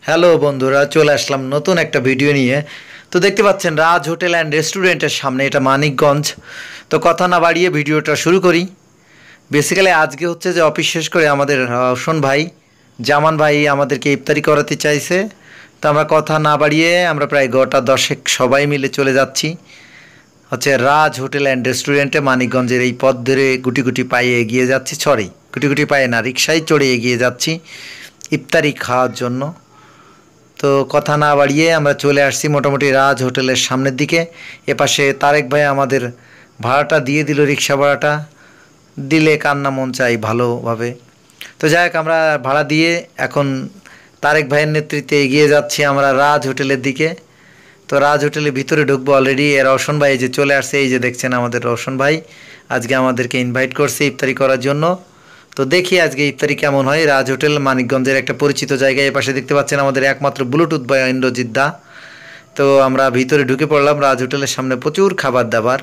Hello বন্ধুরা, চলে আসলাম নতুন একটা ভিডিও নিয়ে। তো দেখতে পাচ্ছেন রাজ হোটেল অ্যান্ড রেস্টুরেন্টের সামনে, এটা মানিকগঞ্জ। তো কথা না বাড়িয়ে ভিডিওটা শুরু করি। বেসিক্যালি আজকে হচ্ছে যে অফিস শেষ করে আমাদের রওশন ভাই, জামান ভাই আমাদেরকে ইফতারি করাতে চাইছে। তো আমরা কথা না বাড়িয়ে আমরা প্রায় গোটা দশেক সবাই মিলে চলে যাচ্ছি হচ্ছে রাজ হোটেল অ্যান্ড রেস্টুরেন্টে। মানিকগঞ্জের এই পথ ধরে গুটি গুটি পায়ে এগিয়ে যাচ্ছি, গুটি গুটি পায়ে না, রিক্সায় চড়ে এগিয়ে যাচ্ছি ইফতারি খাওয়ার জন্য। তো কথা না বাড়িয়ে আমরা চলে আসছি মোটামুটি রাজ হোটেলের সামনের দিকে। এপাশে তারেক ভাই আমাদের ভাড়াটা দিয়ে দিল, রিক্সা ভাড়াটা দিলে কান্না মন চাই ভালোভাবে। তো যাই হোক, আমরা ভাড়া দিয়ে এখন তারেক ভাইয়ের নেতৃত্বে এগিয়ে যাচ্ছি আমরা রাজ হোটেলের দিকে। তো রাজ হোটেলের ভিতরে ঢুকবো অলরেডি। রওশন ভাই যে চলে আসছে, এই যে দেখছেন আমাদের রওশন ভাই আজকে আমাদেরকে ইনভাইট করছে ইফতারি করার জন্য। তো দেখি আজকে ইফতারি কেমন হয়। রাজ হোটেল মানিকগঞ্জের একটা পরিচিত জায়গায়। এপাশে দেখতে পাচ্ছেন আমাদের একমাত্র ব্লুটুথ বয় ইন্দ্রজিৎ দা। তো আমরা ভিতরে ঢুকে পড়লাম রাজ হোটেলের সামনে, প্রচুর খাবার দাবার।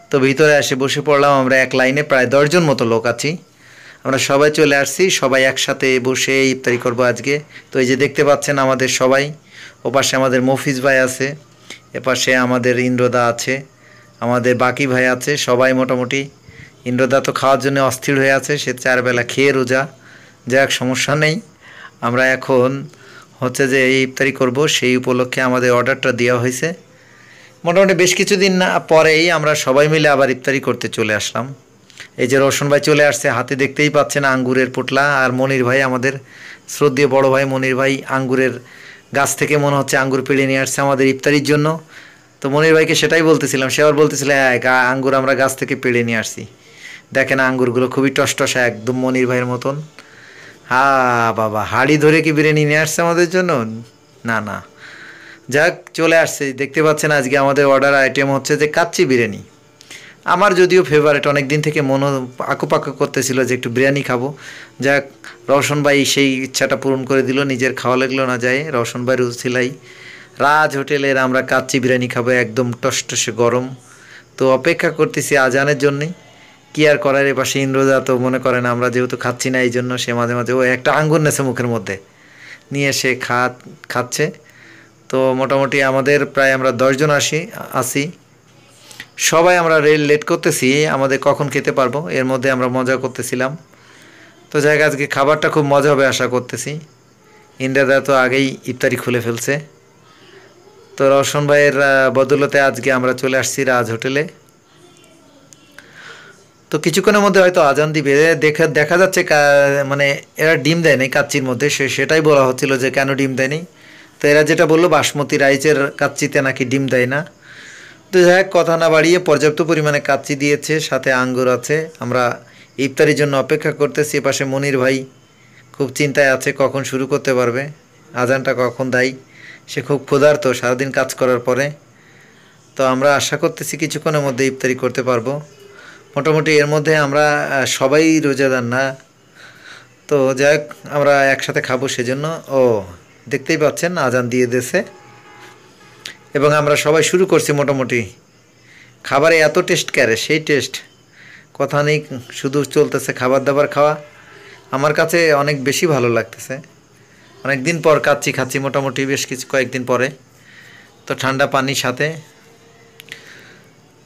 তো ভিতরে এসে বসে পড়লাম আমরা এক লাইনে, প্রায় 10 জন মতো লোক আছি। আমরা সবাই চলে আসছি, সবাই একসাথে বসে ইফতারি করব আজকে। তো এই যে দেখতে পাচ্ছেন আমাদের সবাই, ওপাশে আমাদের মফিজ ভাই আছে, এপাশে আমাদের ইন্দ্রদা আছে, আমাদের বাকি ভাই আছে, সবাই মোটামুটি। ইন্দ্রদা তো খাওয়ার জন্য অস্থির হয়ে আছে, সে 4 বেলা খেয়ে রোজা। যাক, সমস্যা নেই। আমরা এখন হচ্ছে যে এই ইফতারি করব, সেই উপলক্ষে আমাদের অর্ডারটা দেওয়া হয়েছে। মোটামুটি বেশ কিছুদিন পরেই আমরা সবাই মিলে আবার ইফতারি করতে চলে আসলাম। এই যে রওশন ভাই চলে আসছে, হাতে দেখতেই পাচ্ছেন আঙ্গুরের পোটলা। আর মনির ভাই, আমাদের শ্রদ্ধেয় বড় ভাই মনির ভাই, আঙ্গুরের গাছ থেকে মনে হচ্ছে আঙ্গুর পেড়ে নিয়ে আসছে আমাদের ইফতারির জন্য। তো মনির ভাইকে সেটাই বলতেছিলাম, সে আবার বলতেছিল হ্যাঁ আঙ্গুর আমরা গাছ থেকে পেড়ে নিয়ে আসছি। দেখেন আঙ্গুরগুলো খুবই টসটসা, একদম মনির ভাইয়ের মতন। বাবা, হাড়ি ধরে কি বিরিয়ানি নিয়ে আসছে আমাদের জন্য? না না, যাক চলে আসছে। দেখতে পাচ্ছেন আজকে আমাদের অর্ডার আইটেম হচ্ছে যে কাচ্চি বিরিয়ানি। আমার যদিও ফেভারিট, অনেক দিন থেকে মনে আঁকুপাকু করতেছিল যে একটু বিরিয়ানি খাবো। যাক, রওশন ভাই সেই ইচ্ছাটা পূরণ করে দিল, নিজের খাওয়া লাগলো না যায়। রওশন ভাই রুচিলাই রাজ হোটেলের আমরা কাচ্চি বিরিয়ানি খাবো, একদম টসটসে গরম। তো অপেক্ষা করতেছি আজানের জন্যই। কি আর করার, এপাশে ইন্দ্রজা তো মনে করেন আমরা যেহেতু খাচ্ছি না এই জন্য সে মাঝে মাঝে ও একটা আঙ্গুর নেছে মুখের মধ্যে নিয়ে সে খাচ্ছে। তো মোটামুটি আমাদের প্রায় আমরা 10 জন আসি। সবাই আমরা লেট করতেছি আমাদের কখন খেতে পারবো, এর মধ্যে আমরা মজা করতেছিলাম। তো যাই হোক, আজকে খাবারটা খুব মজা হবে আশা করতেছি। ইন্দ্রদা তো আগেই ইফতারি খুলে ফেলছে। তো রওশন ভাইয়ের বদৌলতে আজকে আমরা চলে আসছি রাজ হোটেলে। তো কিছুক্ষণের মধ্যে হয়তো আজান দিবে। দেখা যাচ্ছে মানে এরা ডিম দেয় নাই কাচ্চির মধ্যে, সেটাই বলা হচ্ছিল যে কেন ডিম দেয়নি। তো এরা যেটা বললো বাসমতি রাইসের কাচ্চিতে নাকি ডিম দেয় না। তো যাই হোক, কথা না বাড়িয়ে পর্যাপ্ত পরিমাণে কাচ্চি দিয়েছে, সাথে আঙ্গুর আছে। আমরা ইফতারির জন্য অপেক্ষা করতেছি। পাশে মনির ভাই খুব চিন্তায় আছে কখন শুরু করতে পারবে, আজানটা কখন দেয়। সে খুব ক্ষুধার্ত সারাদিন কাজ করার পরে। তো আমরা আশা করতেছি কিছুক্ষণের মধ্যে ইফতারি করতে পারবো। মোটামুটি এর মধ্যে আমরা সবাই রোজাদার না। তো যাই হোক, আমরা একসাথে খাবো সেজন্য। দেখতেই পাচ্ছেন আজান দিয়ে দিয়েছে এবং আমরা সবাই শুরু করছি। মোটামুটি খাবারে এত টেস্ট ক্যারে, সেই টেস্ট কথা নেই, শুধু চলতেছে খাবার দাবার খাওয়া। আমার কাছে অনেক বেশি ভালো লাগতেছে। অনেক দিন পর খাচ্ছি মোটামুটি বেশ কয়েকদিন পরে। তো ঠান্ডা পানির সাথে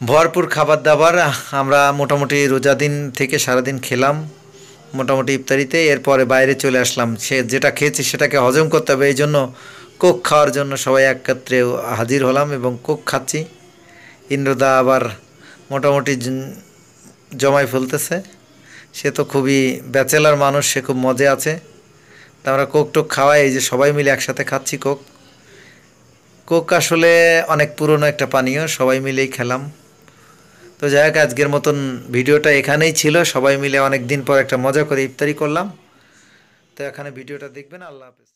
ভরপুর খাবার দাবার আমরা মোটামুটি রোজা দিন থেকে সারাদিন খেলাম মোটামুটি ইফতারিতে। এরপরে বাইরে চলে আসলাম, সে যেটা খেয়েছি সেটাকে হজম করতে হবে, এই জন্য কোক খাওয়ার জন্য সবাই একত্রে হাজির হলাম এবং কোক খাচ্ছি। ইন্দ্রদা আবার মোটামুটি জমাই ফেলতেছে, সে তো খুবই ব্যাচেলার মানুষ, সে খুব মজা আছে। তা আমরা কোক টোক খাওয়াই, এই যে সবাই মিলে একসাথে খাচ্ছি কোক। কোক আসলে অনেক পুরনো একটা পানীয়, সবাই মিলেই খেলাম। তো যাই হোক, আজকের মতন ভিডিওটা এখানেই ছিল। সবাই মিলে অনেক দিন পর একটা মজা করে ইফতারি করলাম। তো এখানে ভিডিওটা দেখবেন। আল্লাহ হাফেজ।